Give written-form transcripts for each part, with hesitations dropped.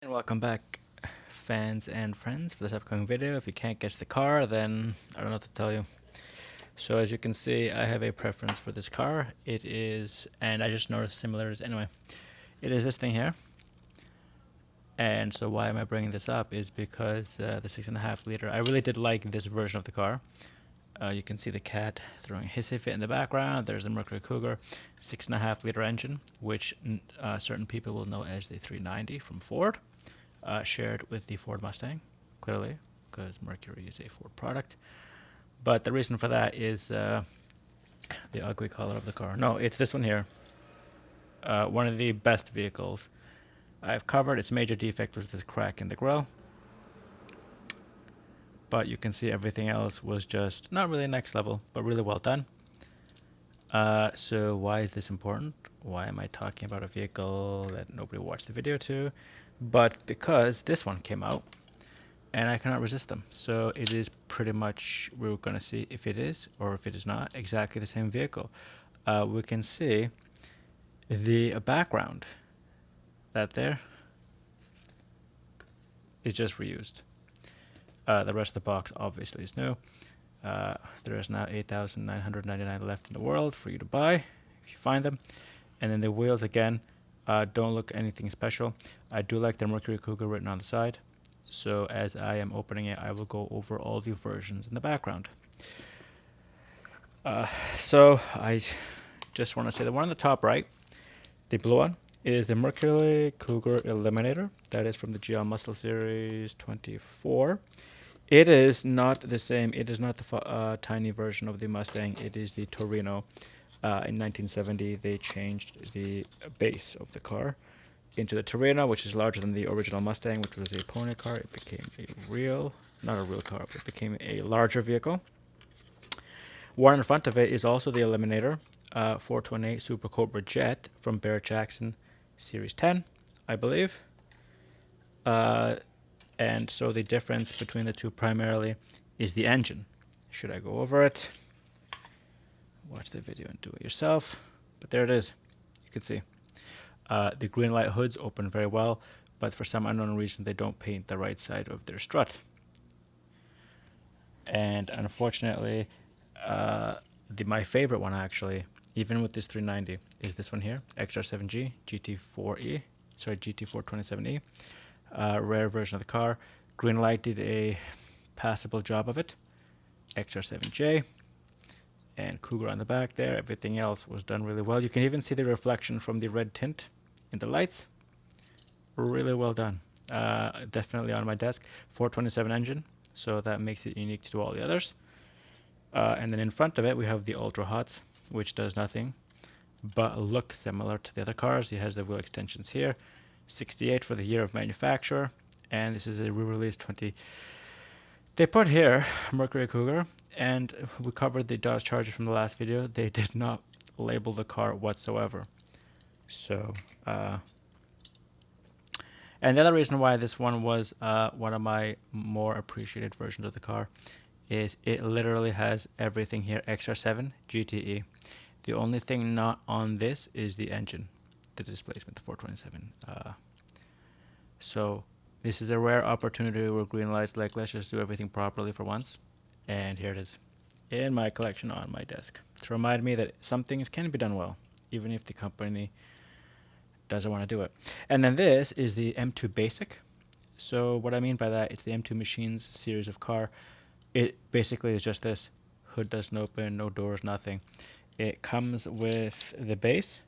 And welcome back, fans and friends, for this upcoming video. If you can't guess the car, then I don't know what to tell you. So as you can see, I have a preference for this car. It is, and I just noticed similarities. Anyway, it is this thing here. And so why am I bringing this up is because the 6.5 liter, I really did like this version of the car. You can see the cat throwing a hissy fit in the background. There's the Mercury Cougar 6.5 liter engine, which certain people will know as the 390 from Ford. Shared with the Ford Mustang, clearly, because Mercury is a Ford product. But the reason for that is the ugly color of the car. No, it's this one here. One of the best vehicles I've covered. Its major defect was this crack in the grille. But you can see everything else was just not really next level, but really well done. So why is this important? Why am I talking about a vehicle that nobody watched the video to? But because this one came out and I cannot resist them. So it is pretty much, we're going to see if it is or if it is not exactly the same vehicle. We can see the background. That there is just reused. The rest of the box obviously is new. There is now 8,999 left in the world for you to buy if you find them. And then the wheels again don't look anything special. I do like the Mercury Cougar written on the side. So as I am opening it, I will go over all the versions in the background. So I just want to say the one on the top right, the blue one, is the Mercury Cougar Eliminator. That is from the GL Muscle Series 24. It is not the same. It is not the tiny version of the Mustang. It is the Torino. In 1970, they changed the base of the car into the Torino, which is larger than the original Mustang, which was a pony car. It became not a real car, but it became a larger vehicle. One in front of it is also the Eliminator, 428 Super Cobra Jet from Barrett-Jackson Series 10, I believe. And so the difference between the two primarily is the engine. Should I go over it? Watch the video and do it yourself. But there it is. You can see. The green light hoods open very well, but for some unknown reason they don't paint the right side of their strut. And unfortunately, my favorite one actually, even with this 390, is this one here, XR7G GT4E, sorry GT427E. Rare version of the car. Greenlight did a passable job of it. XR7J and Cougar on the back there. Everything else was done really well. You can even see the reflection from the red tint in the lights. Really well done. Definitely on my desk. 427 engine, so that makes it unique to all the others. And then in front of it we have the Ultra Hots, which does nothing but look similar to the other cars. It has the wheel extensions here. 68 for the year of manufacture, and this is a re-release 20. They put here Mercury Cougar, and we covered the Dodge Charger from the last video. They did not label the car whatsoever. So, and the other reason why this one was one of my more appreciated versions of the car is it literally has everything here. XR7 GTE. The only thing not on this is the engine. The displacement, the 427. So this is a rare opportunity where Greenlight's like, let's just do everything properly for once. And here it is in my collection on my desk to remind me that some things can be done well, even if the company doesn't want to do it. And then this is the M2 Basic. So what I mean by that, it's the M2 Machines series of car. It basically is just this. Hood doesn't open, no doors, nothing. It comes with the base.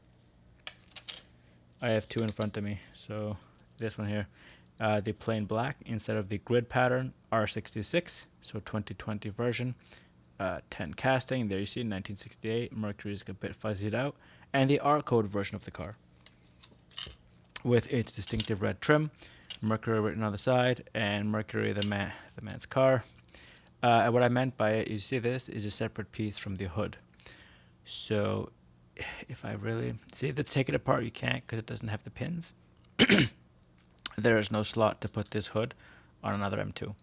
I have two in front of me, so this one here, the plain black instead of the grid pattern, R66, so 2020 version, 10 casting, there you see 1968, Mercury is a bit fuzzied out, and the R code version of the car with its distinctive red trim, Mercury written on the side, and Mercury the man's car. And what I meant by it, you see this is a separate piece from the hood. So if I really see to take it apart, you can't because it doesn't have the pins. There is no slot to put this hood on another M2.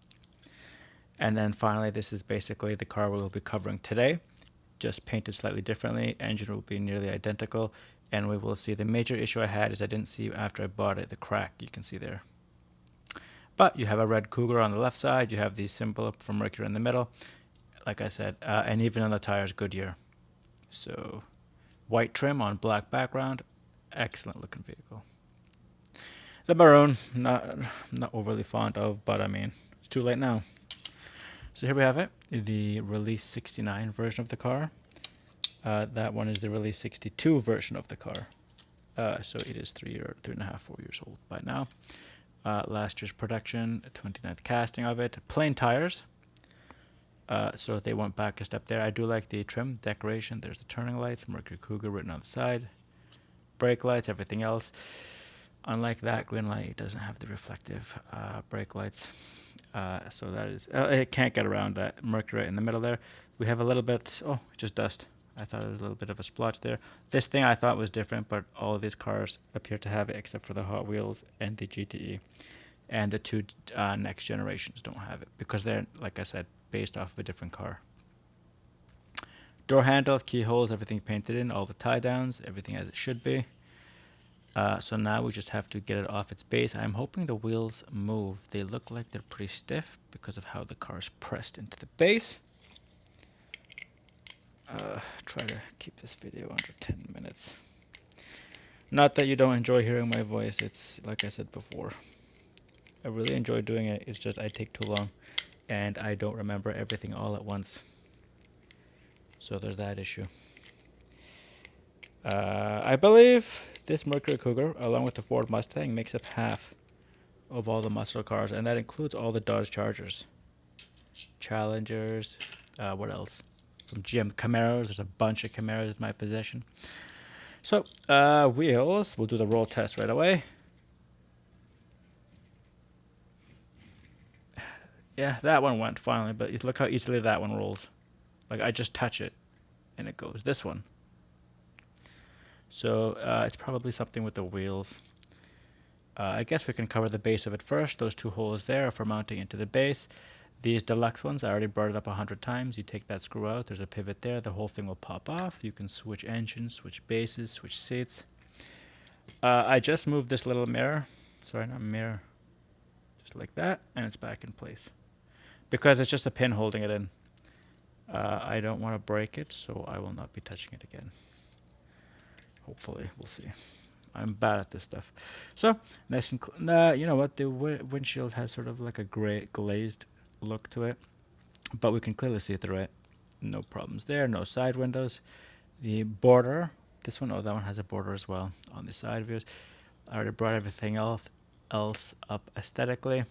And then finally, this is basically the car we'll be covering today, just painted slightly differently. Engine will be nearly identical, and we will see the major issue I had is I didn't see after I bought it the crack you can see there. But you have a red Cougar on the left side. You have the symbol from Mercury in the middle. Like I said, and even on the tires, Goodyear. So white trim on black background. Excellent looking vehicle. The maroon, not overly fond of, but I mean, it's too late now. So here we have it, the release 69 version of the car. That one is the release 62 version of the car. So it is 3.5, 4 years old by now. Last year's production, 29th casting of it. Plain tires. So they went back a step there. I do like the trim decoration. There's the turning lights, Mercury Cougar written on the side. Brake lights, everything else. Unlike that green light, it doesn't have the reflective brake lights. So that is, it can't get around that Mercury in the middle there. We have a little bit, just dust. I thought it was a little bit of a splotch there. This thing I thought was different, but all of these cars appear to have it except for the Hot Wheels and the GTE. And the two next generations don't have it because they're, like I said, based off of a different car. Door handles, keyholes, everything painted in, all the tie downs, everything as it should be. So now we just have to get it off its base. I'm hoping the wheels move. They look like they're pretty stiff because of how the car is pressed into the base. Try to keep this video under 10 minutes. Not that you don't enjoy hearing my voice. It's like I said before. I really enjoy doing it. It's just I take too long and I don't remember everything all at once. So there's that issue. I believe this Mercury Cougar, along with the Ford Mustang, makes up half of all the muscle cars, and that includes all the Dodge Chargers, Challengers, what else? From GM Camaros, there's a bunch of Camaros in my possession. So, wheels, we'll do the roll test right away. Yeah, that one went finally, but look how easily that one rolls. Like, I just touch it, and it goes. This one. So, it's probably something with the wheels. I guess we can cover the base of it first. Those two holes there are for mounting into the base. These deluxe ones, I already brought it up 100 times. You take that screw out, there's a pivot there. The whole thing will pop off. You can switch engines, switch bases, switch seats. I just moved this little mirror. Sorry, not mirror. Just like that, and it's back in place. Because it's just a pin holding it in. I don't want to break it, so I will not be touching it again. Hopefully, we'll see. I'm bad at this stuff. So, nice and you know what? The windshield has sort of like a gray glazed look to it, but we can clearly see through it. No problems there. No side windows. The border, this one, that one has a border as well on the side views. I already brought everything else up aesthetically.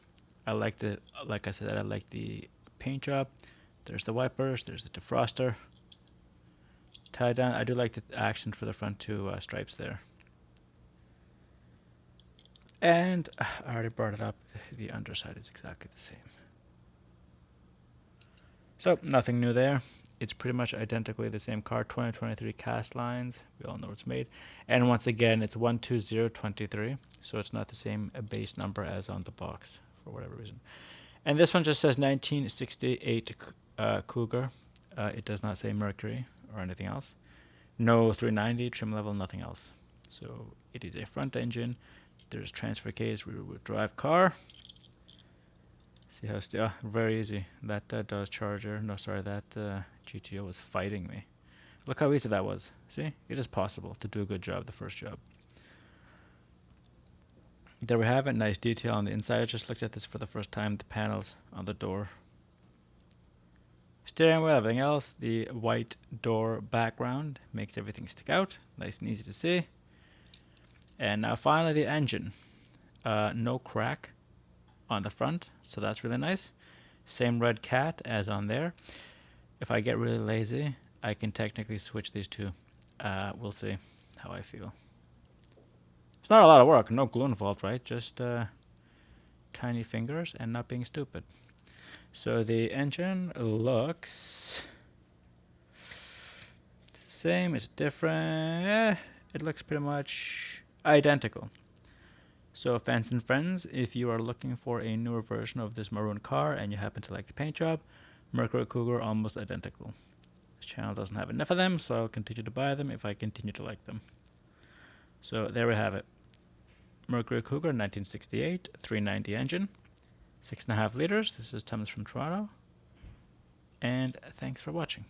I like the, like I said, I like the paint job. There's the wipers. There's the defroster. Tie down. I do like the accent for the front two stripes there. And I already brought it up. The underside is exactly the same. So nothing new there. It's pretty much identically the same car. 2023 cast lines. We all know it's made. And once again, it's 12023. So it's not the same base number as on the box for whatever reason. And this one just says 1968 Cougar. It does not say Mercury or anything else. No 390 trim level, nothing else. So it is a front engine. There's transfer case, rear-wheel drive car. See how still very easy. That Dodge Charger, no sorry, that GTO was fighting me. Look how easy that was. See, it is possible to do a good job the first job. There we have it. Nice detail on the inside. I just looked at this for the first time. The panels on the door. Steering wheel, everything else. The white door background makes everything stick out. Nice and easy to see. And now finally the engine. No crack on the front, so that's really nice. Same red cat as on there. If I get really lazy, I can technically switch these two. We'll see how I feel. It's not a lot of work, no glue involved, right? Just tiny fingers and not being stupid. So the engine looks same, it's different. It looks pretty much identical. So fans and friends, if you are looking for a newer version of this maroon car and you happen to like the paint job, Mercury Cougar almost identical. This channel doesn't have enough of them, so I'll continue to buy them if I continue to like them. So there we have it. Mercury Cougar 1968 390 engine. 6.5 liters. This is Thomas from Toronto. And thanks for watching.